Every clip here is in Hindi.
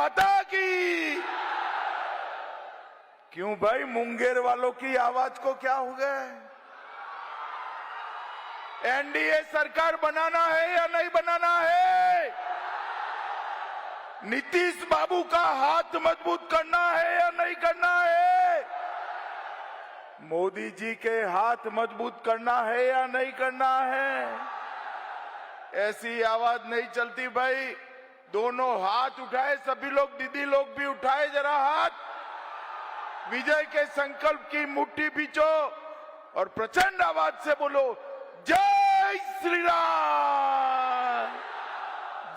माता की। क्यों भाई, मुंगेर वालों की आवाज को क्या हो गया? एनडीए सरकार बनाना है या नहीं बनाना है? नीतीश बाबू का हाथ मजबूत करना है या नहीं करना है? मोदी जी के हाथ मजबूत करना है या नहीं करना है? ऐसी आवाज नहीं चलती भाई। दोनों हाथ उठाए सभी लोग, दीदी लोग भी उठाए जरा हाथ। विजय के संकल्प की मुट्ठी बीचो और प्रचंड आवाज से बोलो, जय श्री राम,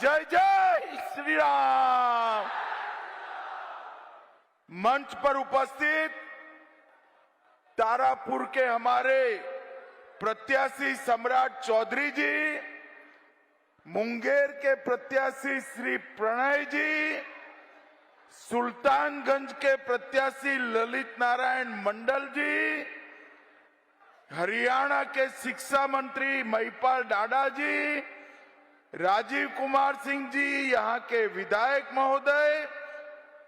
जय जय श्री राम। मंच पर उपस्थित तारापुर के हमारे प्रत्याशी सम्राट चौधरी जी, मुंगेर के प्रत्याशी श्री प्रणय जी, सुल्तानगंज के प्रत्याशी ललित नारायण मंडल जी, हरियाणा के शिक्षा मंत्री महिपाल डाडा जी, राजीव कुमार सिंह जी, यहाँ के विधायक महोदय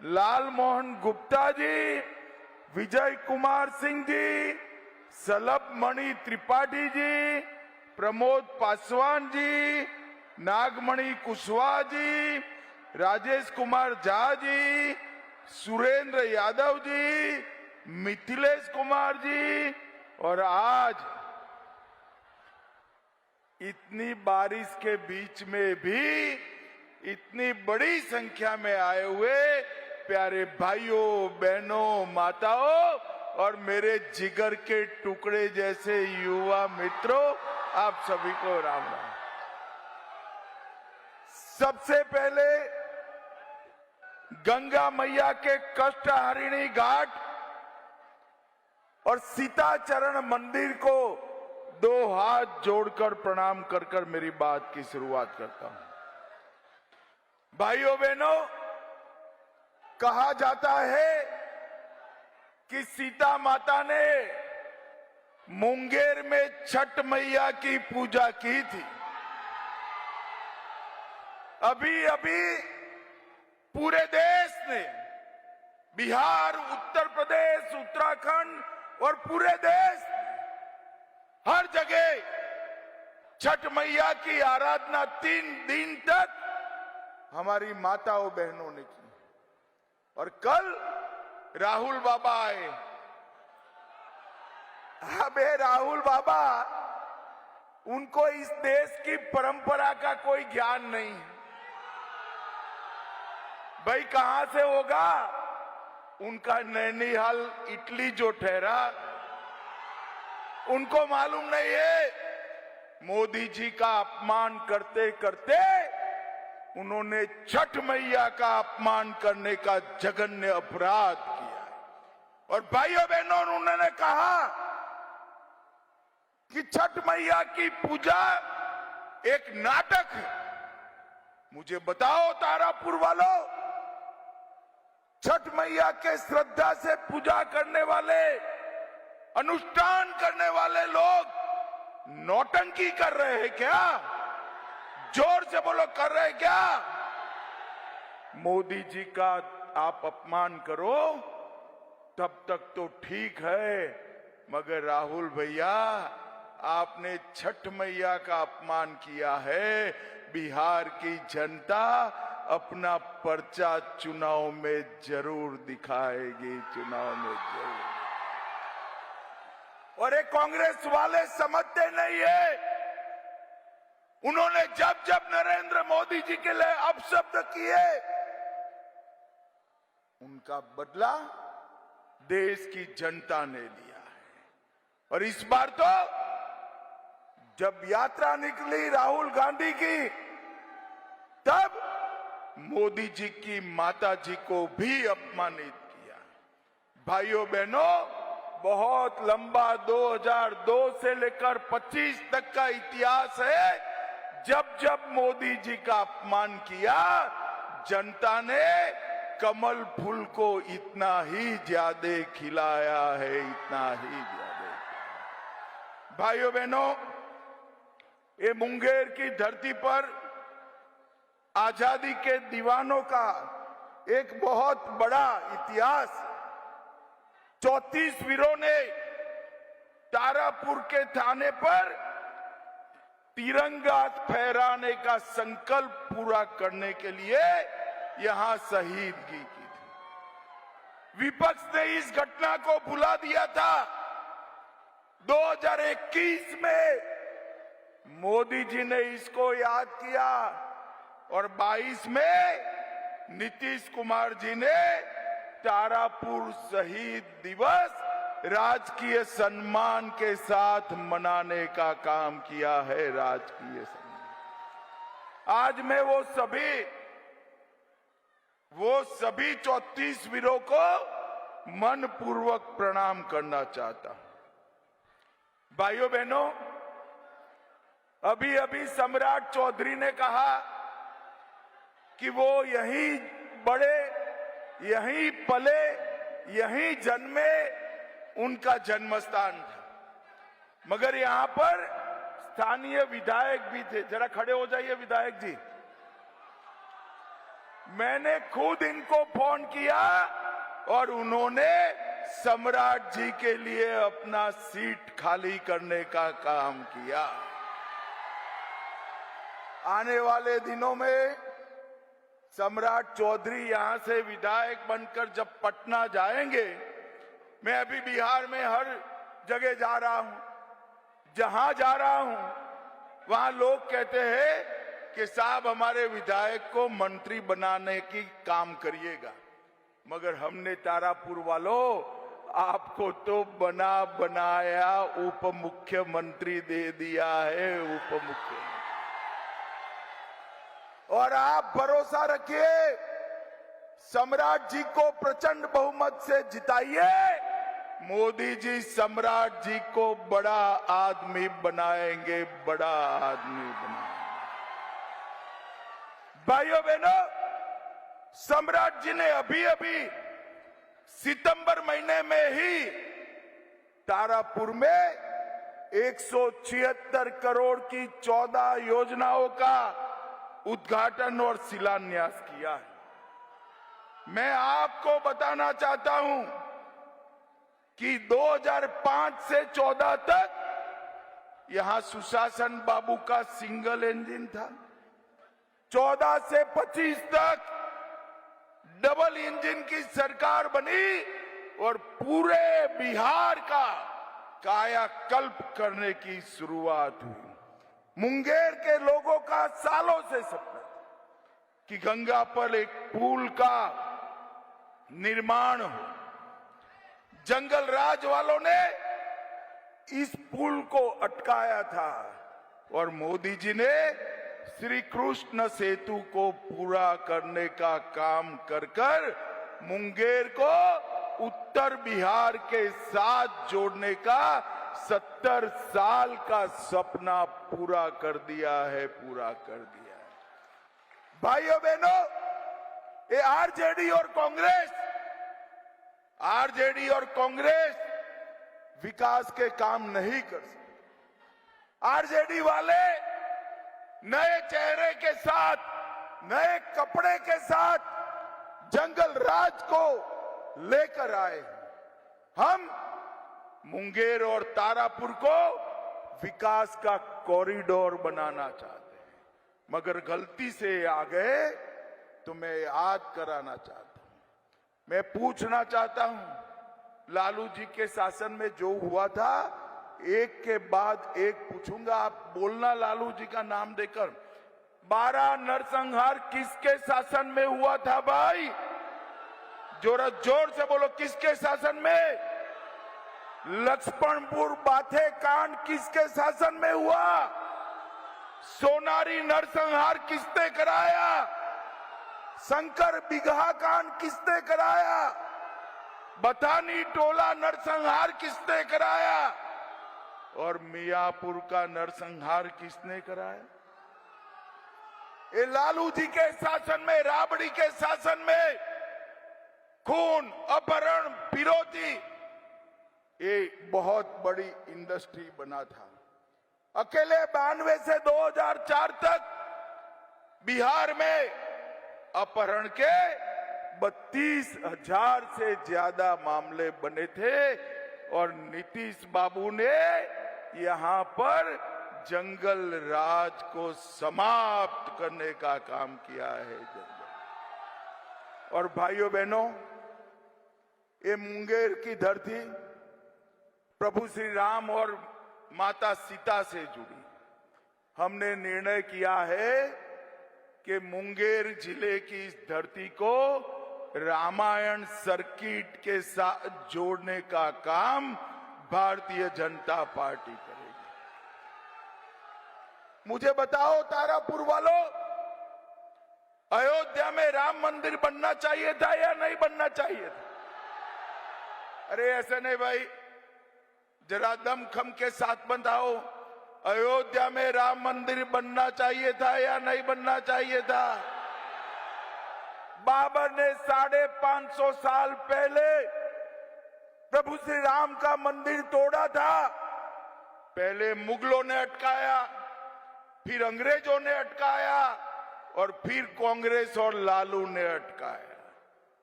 लाल मोहन गुप्ता जी, विजय कुमार सिंह जी, सलभ मणि त्रिपाठी जी, प्रमोद पासवान जी, नागमणि कुशवाहा जी, राजेश कुमार झा जी, सुरेंद्र यादव जी, मिथिलेश कुमार जी, और आज इतनी बारिश के बीच में भी इतनी बड़ी संख्या में आए हुए प्यारे भाइयों बहनों माताओं और मेरे जिगर के टुकड़े जैसे युवा मित्रों, आप सभी को राम राम। सबसे पहले गंगा मैया के कष्टहारिणी घाट और सीताचरण मंदिर को दो हाथ जोड़कर प्रणाम कर कर मेरी बात की शुरुआत करता हूं। भाइयों बहनों, कहा जाता है कि सीता माता ने मुंगेर में छठ मैया की पूजा की थी। अभी अभी पूरे देश ने, बिहार, उत्तर प्रदेश, उत्तराखंड और पूरे देश, हर जगह छठ मैया की आराधना 3 दिन तक हमारी माताओं बहनों ने की। और कल राहुल बाबा आए। अबे राहुल बाबा, उनको इस देश की परंपरा का कोई ज्ञान नहीं है। भाई कहां से होगा? उनका नैनीहाल इटली जो ठहरा, उनको मालूम नहीं है। मोदी जी का अपमान करते करते उन्होंने छठ मैया का अपमान करने का जघन्य अपराध किया। और भाइयों बहनों, उन्होंने कहा कि छठ मैया की पूजा एक नाटक है। मुझे बताओ तारापुर वालों, छठ मैया के श्रद्धा से पूजा करने वाले, अनुष्ठान करने वाले लोग नौटंकी कर रहे हैं क्या? जोर से बोलो, कर रहे हैं क्या? मोदी जी का आप अपमान करो तब तक तो ठीक है, मगर राहुल भैया, आपने छठ मैया का अपमान किया है। बिहार की जनता अपना पर्चा चुनाव में जरूर दिखाएगी, चुनाव में जरूर। और ये कांग्रेस वाले समझते नहीं है। उन्होंने जब जब नरेंद्र मोदी जी के लिए अपशब्द किए, उनका बदला देश की जनता ने लिया है। और इस बार तो जब यात्रा निकली राहुल गांधी की, तब मोदी जी की माता जी को भी अपमानित किया। भाइयों बहनों, बहुत लंबा 2002 से लेकर 25 तक का इतिहास है। जब जब मोदी जी का अपमान किया, जनता ने कमल फूल को इतना ही ज्यादा खिलाया है, इतना ही ज्यादा। भाइयों बहनों, ये मुंगेर की धरती पर आजादी के दीवानों का एक बहुत बड़ा इतिहास 34 वीरों ने तारापुर के थाने पर तिरंगा फहराने का संकल्प पूरा करने के लिए यहां शहीदगी की थी। विपक्ष ने इस घटना को भुला दिया था। 2021 में मोदी जी ने इसको याद किया और 22 में नीतीश कुमार जी ने तारापुर शहीद दिवस राजकीय सम्मान के साथ मनाने का काम किया है। राजकीय सम्मान। आज मैं वो सभी 34 वीरों को मनपूर्वक प्रणाम करना चाहता हूं। भाइयों बहनों, अभी अभी सम्राट चौधरी ने कहा कि वो यहीं बड़े, यहीं पले, यहीं जन्मे, उनका जन्मस्थान था। मगर यहां पर स्थानीय विधायक भी थे। जरा खड़े हो जाइए विधायक जी। मैंने खुद इनको फोन किया और उन्होंने सम्राट जी के लिए अपना सीट खाली करने का काम किया। आने वाले दिनों में सम्राट चौधरी यहां से विधायक बनकर जब पटना जाएंगे, मैं अभी बिहार में हर जगह जा रहा हूं, जहां जा रहा हूं वहां लोग कहते हैं कि साहब हमारे विधायक को मंत्री बनाने की काम करिएगा। मगर हमने तारापुर वालों आपको तो बना बनाया उप मुख्यमंत्री दे दिया है। उप मुख्यमंत्री। और आप भरोसा रखिए, सम्राट जी को प्रचंड बहुमत से जिताइए। मोदी जी सम्राट जी को बड़ा आदमी बनाएंगे, बड़ा आदमी बनाएंगे। भाइयों बहनों, सम्राट जी ने अभी अभी सितंबर महीने में ही तारापुर में 176 करोड़ की 14 योजनाओं का उद्घाटन और शिलान्यास किया है। मैं आपको बताना चाहता हूं कि 2005 से 14 तक यहां सुशासन बाबू का सिंगल इंजन था। 14 से 25 तक डबल इंजन की सरकार बनी और पूरे बिहार का कायाकल्प करने की शुरुआत हुई। मुंगेर के लोगों का सालों से सपना था कि गंगा पर एक पुल का निर्माण हो। जंगल राज वालों ने इस पुल को अटकाया था और मोदी जी ने श्री कृष्ण सेतु को पूरा करने का काम कर मुंगेर को उत्तर बिहार के साथ जोड़ने का 70 साल का सपना पूरा कर दिया है। भाइयों बहनों, ये आरजेडी और कांग्रेस विकास के काम नहीं कर सकते। आरजेडी वाले नए चेहरे के साथ, नए कपड़े के साथ जंगल राज को लेकर आए। हम मुंगेर और तारापुर को विकास का कॉरिडोर बनाना चाहते हैं, मगर गलती से आ गए तो मैं याद कराना चाहता हूं। मैं पूछना चाहता हूं, लालू जी के शासन में जो हुआ था, एक के बाद एक पूछूंगा, आप बोलना लालू जी का नाम देकर। 12 नरसंहार किसके शासन में हुआ था भाई? जोर से बोलो, किसके शासन में? लक्ष्मणपुर बाथे कांड किसके शासन में हुआ? सोनारी नरसंहार किसने कराया? शंकर बिगहा कांड किसने कराया? बथानी टोला नरसंहार किसने कराया? और मियापुर का नरसंहार किसने कराया? ये लालू जी के शासन में, राबड़ी के शासन में खून, अपहरण, विरोधी, ये बहुत बड़ी इंडस्ट्री बना था। अकेले 92 से 2004 तक बिहार में अपहरण के 32,000 से ज्यादा मामले बने थे और नीतीश बाबू ने यहां पर जंगल राज को समाप्त करने का काम किया है। और भाइयों बहनों, ये मुंगेर की धरती प्रभु श्री राम और माता सीता से जुड़ी। हमने निर्णय किया है कि मुंगेर जिले की इस धरती को रामायण सर्किट के साथ जोड़ने का काम भारतीय जनता पार्टी करेगी। मुझे बताओ तारापुर वालों, अयोध्या में राम मंदिर बनना चाहिए था या नहीं बनना चाहिए था? अरे ऐसे नहीं भाई, जरा दमखम के साथ बताओ, अयोध्या में राम मंदिर बनना चाहिए था या नहीं बनना चाहिए था? बाबर ने 550 साल पहले प्रभु श्री राम का मंदिर तोड़ा था। पहले मुगलों ने अटकाया, फिर अंग्रेजों ने अटकाया और फिर कांग्रेस और लालू ने अटकाया,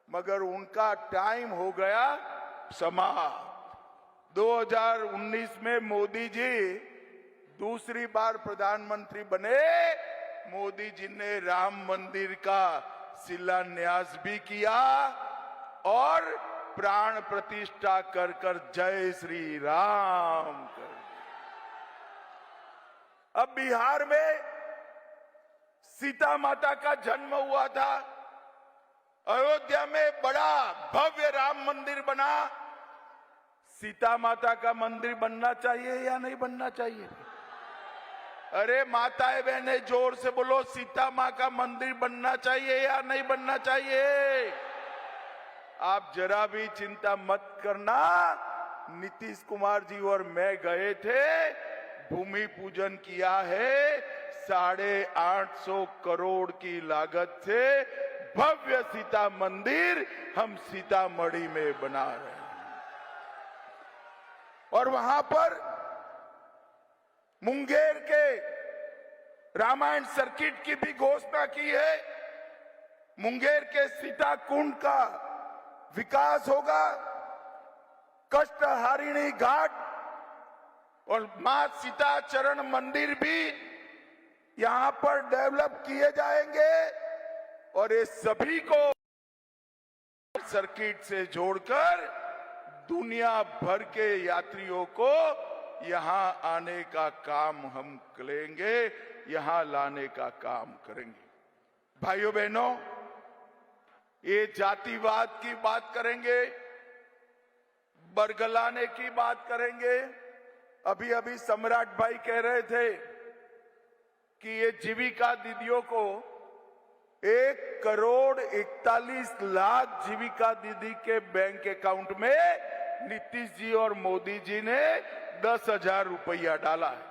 मगर उनका टाइम हो गया समाप्त। 2019 में मोदी जी दूसरी बार प्रधानमंत्री बने। मोदी जी ने राम मंदिर का शिलान्यास भी किया और प्राण प्रतिष्ठा कर कर जय श्री राम कर। अब बिहार में सीता माता का जन्म हुआ था, अयोध्या में बड़ा भव्य राम मंदिर बना। सीता माता का मंदिर बनना चाहिए या नहीं बनना चाहिए? अरे माताएं बहनें जोर से बोलो, सीता माँ का मंदिर बनना चाहिए या नहीं बनना चाहिए? आप जरा भी चिंता मत करना, नीतीश कुमार जी और मैं गए थे, भूमि पूजन किया है। 850 करोड़ की लागत से भव्य सीता मंदिर हम सीतामढ़ी में बना रहे हैं और वहां पर मुंगेर के रामायण सर्किट की भी घोषणा की है। मुंगेर के सीता कुंड का विकास होगा, कष्टहारिणी घाट और मां सीता चरण मंदिर भी यहां पर डेवलप किए जाएंगे और ये सभी को सर्किट से जोड़कर दुनिया भर के यात्रियों को यहां आने का काम हम करेंगे, यहां लाने का काम करेंगे। भाइयों बहनों, ये जातिवाद की बात करेंगे, बरगलाने की बात करेंगे। अभी अभी सम्राट भाई कह रहे थे कि ये जीविका दीदियों को 1,41,00,000 जीविका दीदी के बैंक अकाउंट में नीतीश जी और मोदी जी ने 10,000 रुपया डाला है।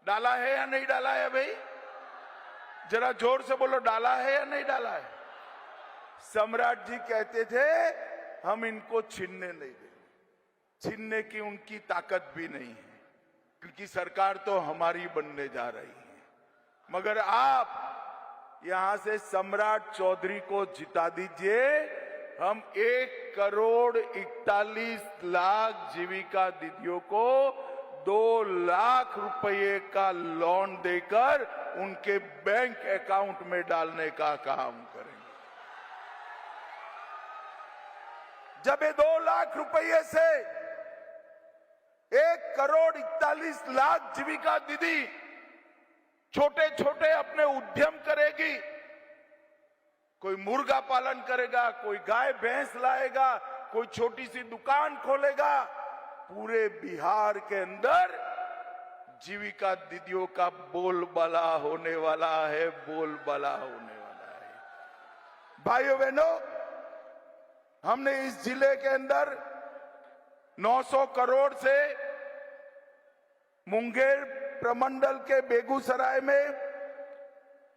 डाला है या नहीं डाला है भाई? जरा जोर से बोलो, डाला है या नहीं डाला है? सम्राट जी कहते थे हम इनको छीनने नहीं देंगे। छीनने की उनकी ताकत भी नहीं है, क्योंकि सरकार तो हमारी बनने जा रही है। मगर आप यहां से सम्राट चौधरी को जिता दीजिए, हम 1,41,00,000 जीविका दीदियों को 2 लाख रुपए का लोन देकर उनके बैंक अकाउंट में डालने का काम करेंगे। जब ये 2 लाख रुपए से 1,41,00,000 जीविका दीदी छोटे छोटे अपने उद्यम करेगी, कोई मुर्गा पालन करेगा, कोई गाय भैंस लाएगा, कोई छोटी सी दुकान खोलेगा, पूरे बिहार के अंदर जीविका दीदियों का बोलबाला होने वाला है, बोलबाला होने वाला है। भाइयों बहनों, हमने इस जिले के अंदर 900 करोड़ से मुंगेर प्रमंडल के बेगूसराय में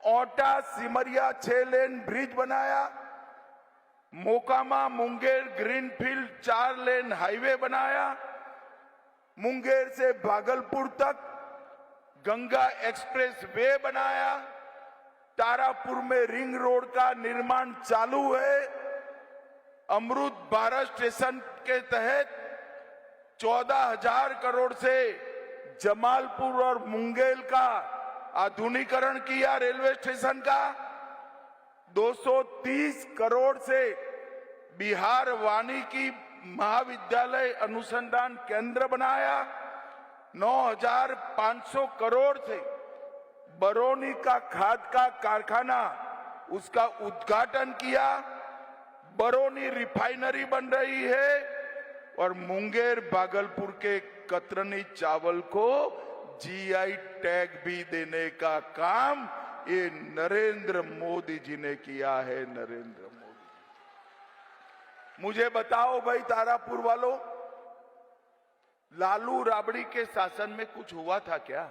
ओटा सिमरिया 6 लेन ब्रिज बनाया, Mokama Munger greenfield 4 lane highway बनाया, मुंगेर से भागलपुर तक गंगा एक्सप्रेस वे बनाया, तारापुर में रिंग रोड का निर्माण चालू है, अमृत भारत स्टेशन के तहत 14,000 करोड़ से जमालपुर और मुंगेर का आधुनिकीकरण किया। रेलवे स्टेशन का 230 करोड़ से बिहार वानिकी महाविद्यालय अनुसंधान केंद्र बनाया। 9,500 करोड़ से बरौनी का खाद का कारखाना उसका उद्घाटन किया। बरौनी रिफाइनरी बन रही है और मुंगेर भागलपुर के कतरनी चावल को जीआई टैग भी देने का काम ये नरेंद्र मोदी जी ने किया है। नरेंद्र मोदी, मुझे बताओ भाई तारापुर वालों, लालू राबड़ी के शासन में कुछ हुआ था क्या?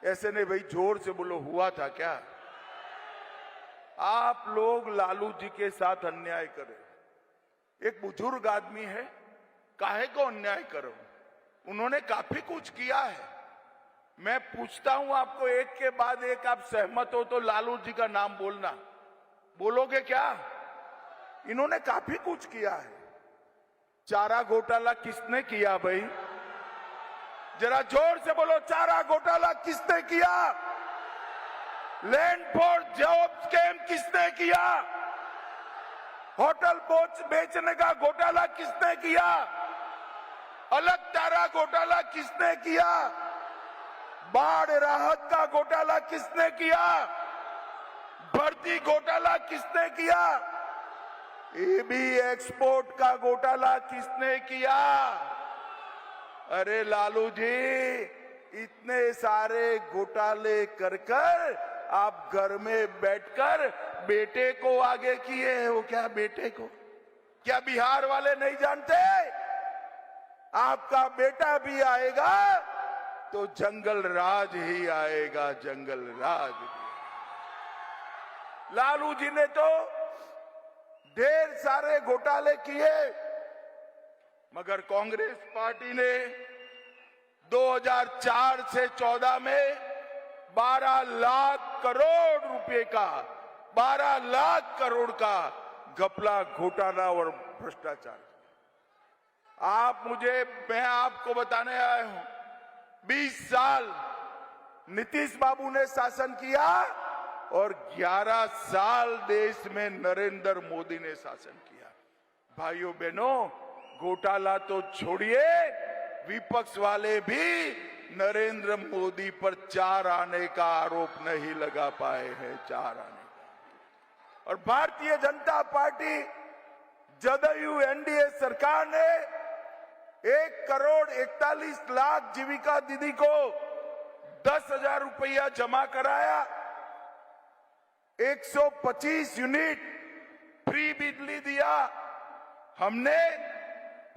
ऐसे नहीं भाई, जोर से बोलो, हुआ था क्या? आप लोग लालू जी के साथ अन्याय करें। एक बुजुर्ग आदमी है, काहे को अन्याय करो? उन्होंने काफी कुछ किया है। मैं पूछता हूं आपको, एक के बाद एक आप सहमत हो तो लालू जी का नाम बोलना। बोलोगे क्या? इन्होंने काफी कुछ किया है। चारा घोटाला किसने किया भाई? जरा जोर से बोलो, चारा घोटाला किसने किया? लैंड फॉर जॉब स्कैम किसने किया? होटल बेचने का घोटाला किसने किया? अलग तारा घोटाला किसने किया? बाढ़ राहत का घोटाला किसने किया? भर्ती घोटाला किसने किया? एबी एक्सपोर्ट का घोटाला किसने किया? अरे लालू जी, इतने सारे घोटाले कर आप घर में बैठकर बेटे को आगे किए हैं। वो क्या बेटे को? क्या बिहार वाले नहीं जानते? आपका बेटा भी आएगा तो जंगल राज ही आएगा, जंगल राज भी। लालू जी ने तो ढेर सारे घोटाले किए, मगर कांग्रेस पार्टी ने 2004 से 14 में 12 लाख करोड़ रुपए का, 12 लाख करोड़ का घपला, घोटाला और भ्रष्टाचार। मैं आपको बताने आया हूं, 20 साल नीतीश बाबू ने शासन किया और 11 साल देश में नरेंद्र मोदी ने शासन किया। भाइयों बहनों, घोटाला तो छोड़िए, विपक्ष वाले भी नरेंद्र मोदी पर 4 आने का आरोप नहीं लगा पाए हैं, 4 आने का। और भारतीय जनता पार्टी जदयू एनडीए सरकार ने 1,41,00,000 जीविका दीदी को 10,000 रुपया जमा कराया। 125 यूनिट फ्री बिजली दिया। हमने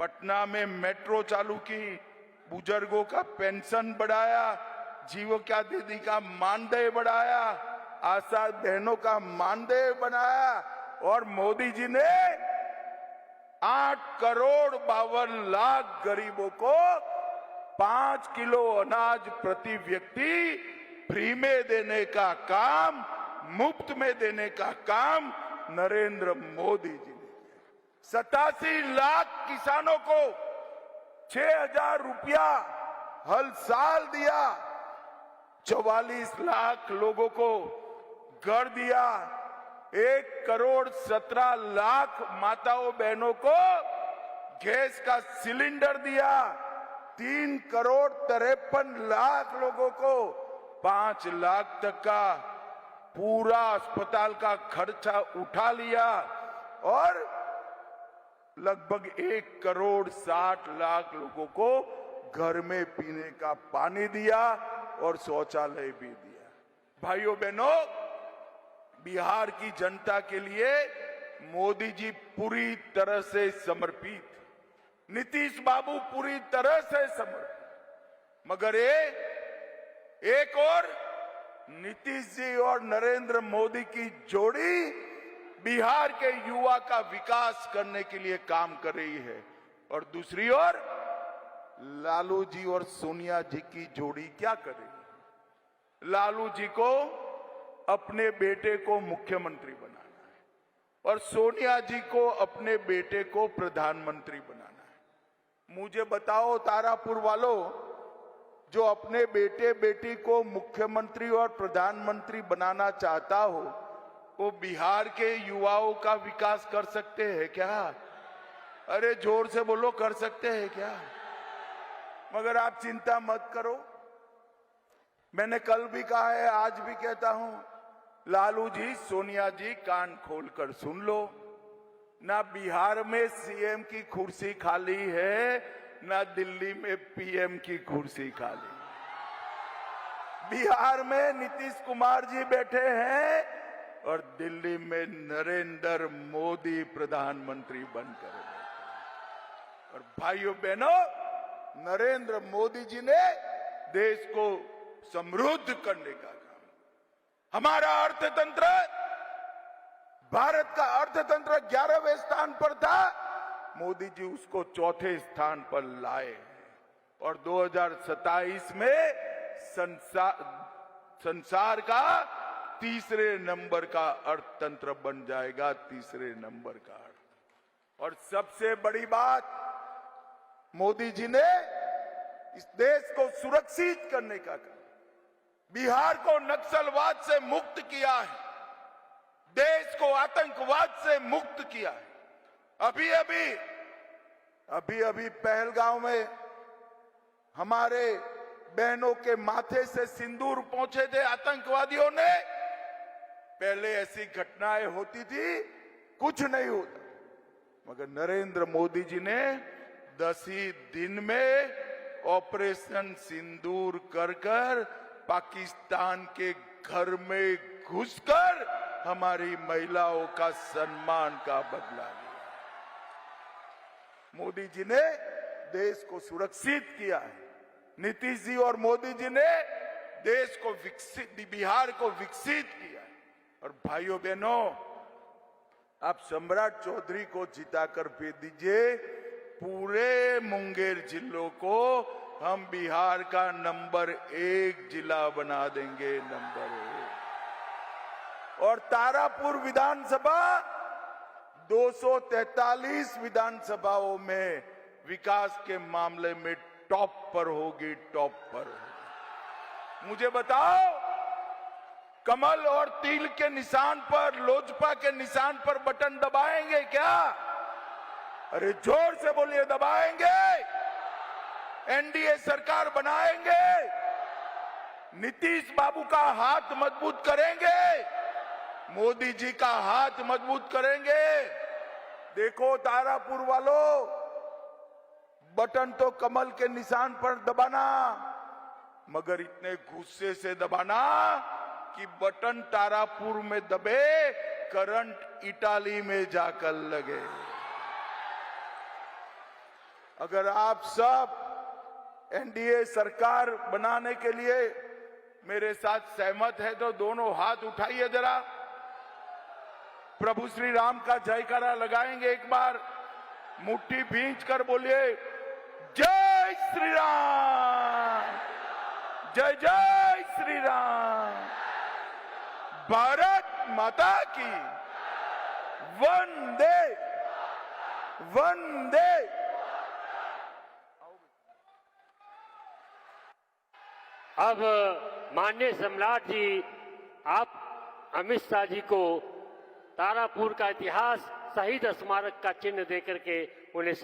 पटना में मेट्रो चालू की, बुजुर्गों का पेंशन बढ़ाया, जीविका दीदी का मानदेय बढ़ाया, आशा बहनों का मानदेय बनाया और मोदी जी ने 8,52,00,000 गरीबों को 5 किलो अनाज प्रति व्यक्ति फ्री में देने का काम, मुफ्त में देने का काम नरेंद्र मोदी जी ने किया। 87 लाख किसानों को 6,000 रुपया हर साल दिया। 44 लाख लोगों को घर दिया। 1,17,00,000 माताओं बहनों को गैस का सिलेंडर दिया। 3,53,00,000 लोगों को 5 लाख तक का पूरा अस्पताल का खर्चा उठा लिया और लगभग 1,60,00,000 लोगों को घर में पीने का पानी दिया और शौचालय भी दिया। भाइयों बहनों, बिहार की जनता के लिए मोदी जी पूरी तरह से समर्पित, नीतीश बाबू पूरी तरह से समर्पित, मगर एक और नीतीश जी और नरेंद्र मोदी की जोड़ी बिहार के युवा का विकास करने के लिए काम कर रही है और दूसरी ओर लालू जी और सोनिया जी की जोड़ी क्या कर रही है? लालू जी को अपने बेटे को मुख्यमंत्री बनाना है और सोनिया जी को अपने बेटे को प्रधानमंत्री बनाना है। मुझे बताओ तारापुर वालों, जो अपने बेटे बेटी को मुख्यमंत्री और प्रधानमंत्री बनाना चाहता हो, वो बिहार के युवाओं का विकास कर सकते हैं क्या? अरे जोर से बोलो, कर सकते हैं क्या? मगर आप चिंता मत करो, मैंने कल भी कहा है, आज भी कहता हूं, लालू जी, सोनिया जी, कान खोलकर सुन लो। ना बिहार में सीएम की कुर्सी खाली है, ना दिल्ली में पीएम की कुर्सी खाली। बिहार में नीतीश कुमार जी बैठे हैं और दिल्ली में नरेंद्र मोदी प्रधानमंत्री बनकर बैठे हैं। और भाइयों बहनों, नरेंद्र मोदी जी ने देश को समृद्ध करने का काम, हमारा अर्थतंत्र, भारत का अर्थतंत्र 11वें स्थान पर था, मोदी जी उसको 4थे स्थान पर लाए और 2027 में संसार का 3रे नंबर का अर्थतंत्र बन जाएगा, 3रे नंबर का अर्थ। और सबसे बड़ी बात, मोदी जी ने इस देश को सुरक्षित करने का काम, बिहार को नक्सलवाद से मुक्त किया है, देश को आतंकवाद से मुक्त किया है। अभी पहलगांव में हमारे बहनों के माथे से सिंदूर पहुंचे थे आतंकवादियों ने। पहले ऐसी घटनाएं होती थी, कुछ नहीं होता, मगर नरेंद्र मोदी जी ने 10 ही दिन में ऑपरेशन सिंदूर कर पाकिस्तान के घर में घुसकर हमारी महिलाओं का सम्मान का बदला लिया। मोदी जी ने देश को सुरक्षित किया है। नीतीश जी और मोदी जी ने देश को विकसित, बिहार को विकसित किया है। और भाइयों बहनों, आप सम्राट चौधरी को जिताकर भेज दीजिए, पूरे मुंगेर जिलों को हम बिहार का नंबर 1 जिला बना देंगे, नंबर 1। और तारापुर विधानसभा 243 विधानसभाओं में विकास के मामले में टॉप पर होगी, टॉप पर होगी। मुझे बताओ, कमल और तिल के निशान पर, लोजपा के निशान पर बटन दबाएंगे क्या? अरे जोर से बोलिए, दबाएंगे? एनडीए सरकार बनाएंगे? नीतीश बाबू का हाथ मजबूत करेंगे? मोदी जी का हाथ मजबूत करेंगे? देखो तारापुर वालों, बटन तो कमल के निशान पर दबाना, मगर इतने गुस्से से दबाना कि बटन तारापुर में दबे, करंट इटाली में जाकर लगे। अगर आप सब एनडीए सरकार बनाने के लिए मेरे साथ सहमत है तो दोनों हाथ उठाइए जरा, प्रभु श्री राम का जयकारा लगाएंगे एक बार, मुट्ठी भींच कर बोलिए, जय श्री राम, जय जय श्री राम, भारत माता की, वंदे वंदे। अब माननीय सम्राट जी, आप अमित शाह जी को तारापुर का इतिहास, शहीद स्मारक का चिन्ह देकर के उन्हें